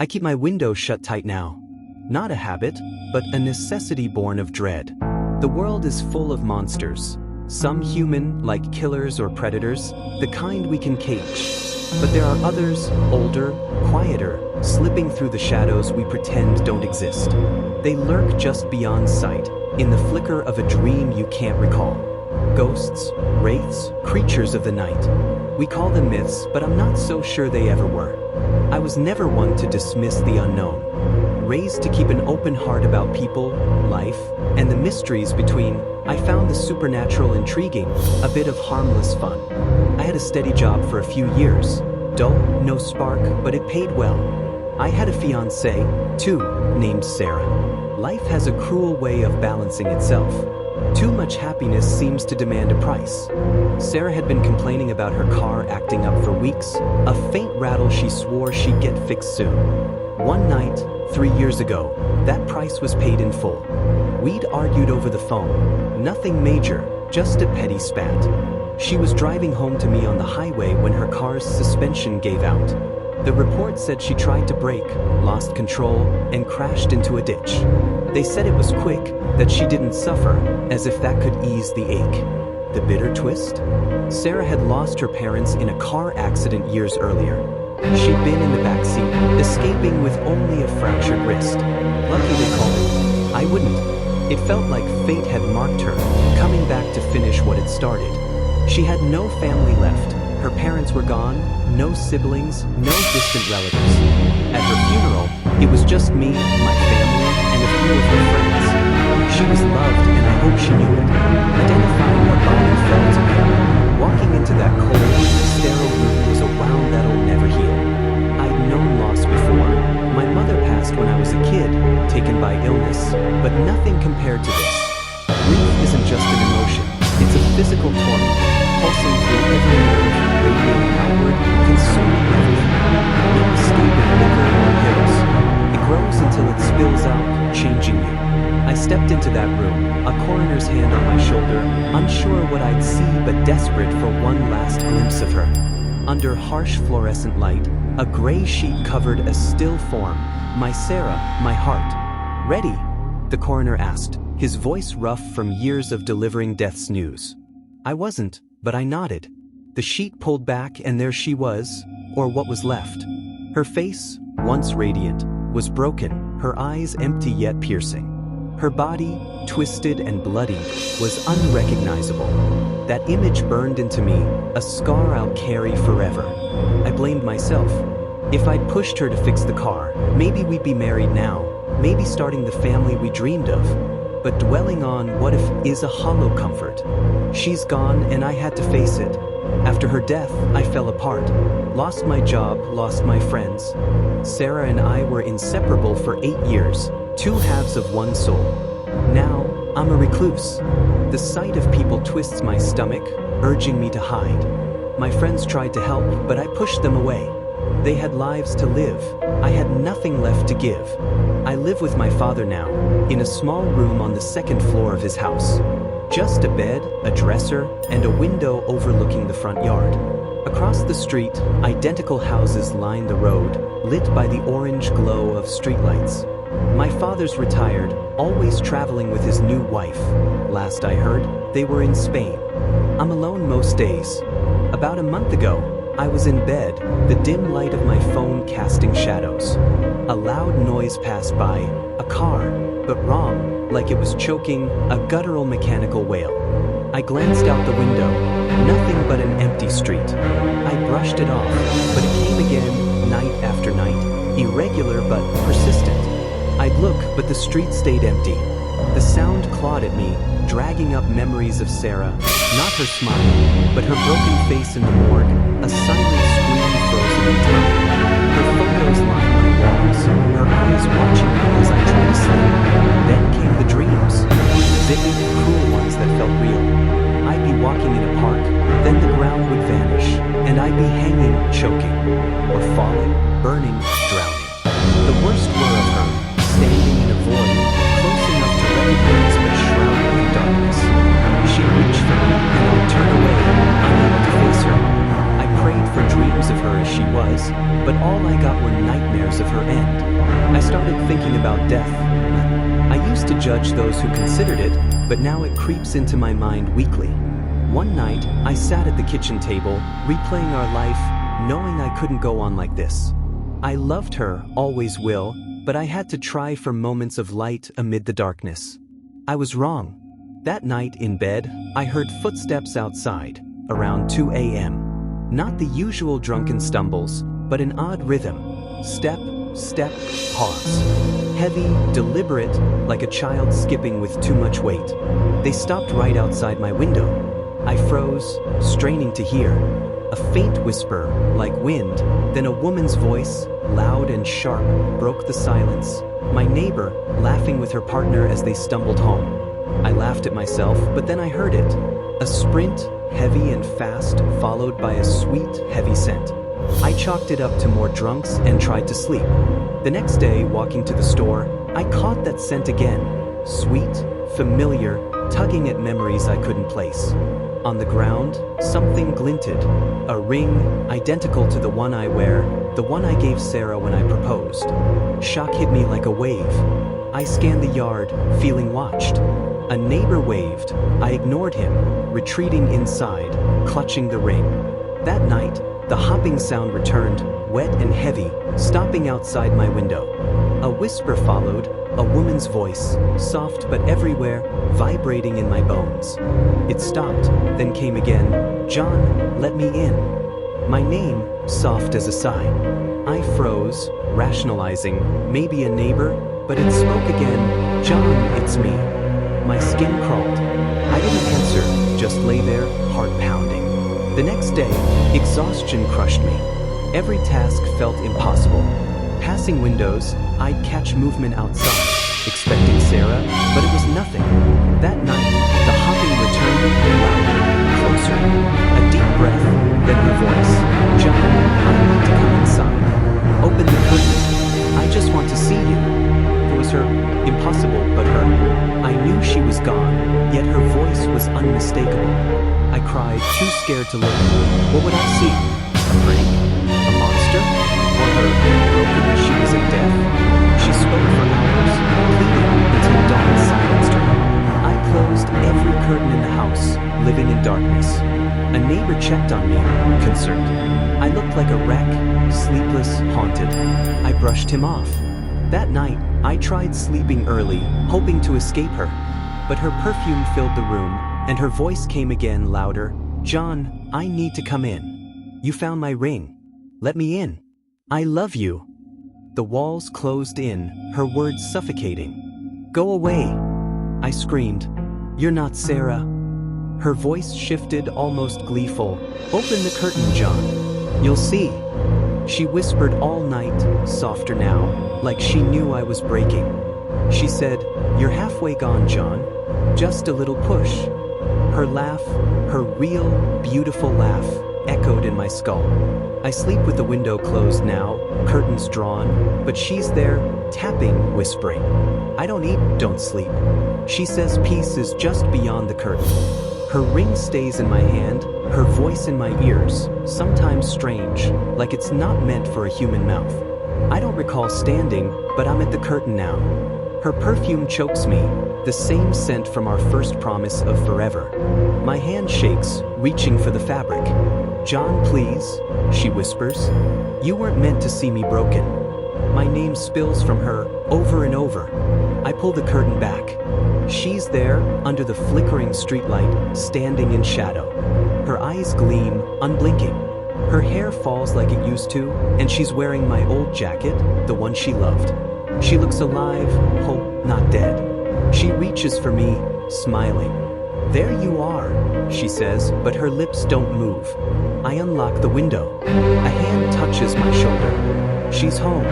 I keep my windows shut tight now. Not a habit, but a necessity born of dread. The world is full of monsters. Some human, like killers or predators, the kind we can cage. But there are others, older, quieter, slipping through the shadows we pretend don't exist. They lurk just beyond sight, in the flicker of a dream you can't recall. Ghosts, wraiths, creatures of the night. We call them myths, but I'm not so sure they ever were. I was never one to dismiss the unknown. Raised to keep an open heart about people, life, and the mysteries between, I found the supernatural intriguing, a bit of harmless fun. I had a steady job for a few years. Dull, no spark, but it paid well. I had a fiancée, too, named Sarah. Life has a cruel way of balancing itself. Too much happiness seems to demand a price. Sarah had been complaining about her car acting up for weeks, a faint rattle she swore she'd get fixed soon. One night, 3 years ago, that price was paid in full. We'd argued over the phone. Nothing major, just a petty spat. She was driving home to me on the highway when her car's suspension gave out. The report said she tried to brake, lost control, and crashed into a ditch. They said it was quick, that she didn't suffer, as if that could ease the ache. The bitter twist? Sarah had lost her parents in a car accident years earlier. She'd been in the backseat, escaping with only a fractured wrist. Lucky they called it. I wouldn't. It felt like fate had marked her, coming back to finish what had started. She had no family left. Her parents were gone, no siblings, no distant relatives. At her funeral, it was just me, my family, and a few of her friends. She was loved, and I hope she knew it. Identifying her body felt to me. Walking into that cold, sterile room was a wound that'll never heal. I'd known loss before. My mother passed when I was a kid, taken by illness, but nothing compared to this. Grief isn't just an emotion, it's a physical torment, pulsing through every nerve, radiating outward, consuming everything. No escape in liquor or pills. It grows until it spills out, changing you. I stepped into that room, a coroner's hand on my shoulder, unsure what I'd see but desperate for one last glimpse of her. Under harsh fluorescent light, a gray sheet covered a still form. My Sarah, my heart. Ready? The coroner asked, his voice rough from years of delivering death's news. I wasn't, but I nodded. The sheet pulled back and there she was, or what was left. Her face, once radiant, was broken, her eyes empty yet piercing. Her body, twisted and bloodied, was unrecognizable. That image burned into me, a scar I'll carry forever. I blamed myself. If I'd pushed her to fix the car, maybe we'd be married now, maybe starting the family we dreamed of. But dwelling on what if is a hollow comfort. She's gone and I had to face it. After her death, I fell apart. Lost my job, lost my friends. Sarah and I were inseparable for 8 years, two halves of one soul. Now, I'm a recluse. The sight of people twists my stomach, urging me to hide. My friends tried to help, but I pushed them away. They had lives to live. I had nothing left to give. I live with my father now, in a small room on the second floor of his house. Just a bed, a dresser, and a window overlooking the front yard. Across the street, identical houses line the road, lit by the orange glow of streetlights. My father's retired, always traveling with his new wife. Last I heard, they were in Spain. I'm alone most days. About a month ago, I was in bed, the dim light of my phone casting shadows. A loud noise passed by, a car, but wrong, like it was choking, a guttural mechanical wail. I glanced out the window, nothing but an empty street. I brushed it off, but it came again, night after night, irregular but persistent. I'd look, but the street stayed empty. The sound clawed at me, dragging up memories of Sarah, not her smile, but her broken face in the morgue, a silent scream frozen in time. Her photos lined my walls, her eyes watching me as I tried to sleep. Then came the dreams, vivid, cruel ones that felt real. I'd be walking in a park, then the ground would vanish, and I'd be hanging, choking, or falling, burning, drowning. The worst were of her, standing in a void, close enough to recognize but shrouded in darkness. She'd reach for me, and I'd turn away, unable to face her. I prayed for dreams of her as she was, but all I got were nightmares. her end. I started thinking about death. I used to judge those who considered it, but now it creeps into my mind weekly. One night, I sat at the kitchen table, replaying our life, knowing I couldn't go on like this. I loved her, always will, but I had to try for moments of light amid the darkness. I was wrong. That night in bed, I heard footsteps outside, around 2 a.m. Not the usual drunken stumbles, but an odd rhythm. Step, step, pause. Heavy, deliberate, like a child skipping with too much weight. They stopped right outside my window. I froze, straining to hear. A faint whisper, like wind, then a woman's voice, loud and sharp, broke the silence. My neighbor, laughing with her partner as they stumbled home. I laughed at myself, but then I heard it. A sprint, heavy and fast, followed by a sweet, heavy scent. I chalked it up to more drunks and tried to sleep. The next day, walking to the store, I caught that scent again. Sweet, familiar, tugging at memories I couldn't place. On the ground, something glinted. A ring, identical to the one I wear, the one I gave Sarah when I proposed. Shock hit me like a wave. I scanned the yard, feeling watched. A neighbor waved. I ignored him, retreating inside, clutching the ring. That night, the hopping sound returned, wet and heavy, stopping outside my window. A whisper followed, a woman's voice, soft but everywhere, vibrating in my bones. It stopped, then came again. "John, let me in." My name, soft as a sigh. I froze, rationalizing, maybe a neighbor, but it spoke again. "John, it's me." My skin crawled. I didn't answer, just lay there, heart pounding. The next day, exhaustion crushed me. Every task felt impossible. Passing windows, I'd catch movement outside, expecting Sarah, but it was nothing. That night, the hopping returned, louder, closer. A deep breath, then her voice. "John, I need to come inside. Open the curtain. I just want to see you." It was her, impossible but her. I knew she was gone, yet her voice was unmistakable. I cried, too scared to look. What would I see? A freak? A monster? Or her, broken as she was in death? She spoke for hours, pleading until dawn silenced her. I closed every curtain in the house, living in darkness. A neighbor checked on me, concerned. I looked like a wreck, sleepless, haunted. I brushed him off. That night, I tried sleeping early, hoping to escape her. But her perfume filled the room, and her voice came again louder. "John, I need to come in. You found my ring. Let me in. I love you." The walls closed in, her words suffocating. "Go away," I screamed. "You're not Sarah." Her voice shifted, almost gleeful. "Open the curtain, John. You'll see." She whispered all night, softer now, like she knew I was breaking. She said, "You're halfway gone, John. Just a little push." Her laugh, her real, beautiful laugh, echoed in my skull. I sleep with the window closed now, curtains drawn, but she's there, tapping, whispering. I don't eat, don't sleep. She says peace is just beyond the curtain. Her ring stays in my hand, her voice in my ears, sometimes strange, like it's not meant for a human mouth. I don't recall standing, but I'm at the curtain now. Her perfume chokes me, the same scent from our first promise of forever. My hand shakes, reaching for the fabric. "John, please," she whispers. "You weren't meant to see me broken." My name spills from her, over and over. I pull the curtain back. She's there, under the flickering streetlight, standing in shadow. Her eyes gleam, unblinking. Her hair falls like it used to, and she's wearing my old jacket, the one she loved. She looks alive, hope, not dead. She reaches for me, smiling. "There you are," she says, but her lips don't move. I unlock the window. A hand touches my shoulder. She's home.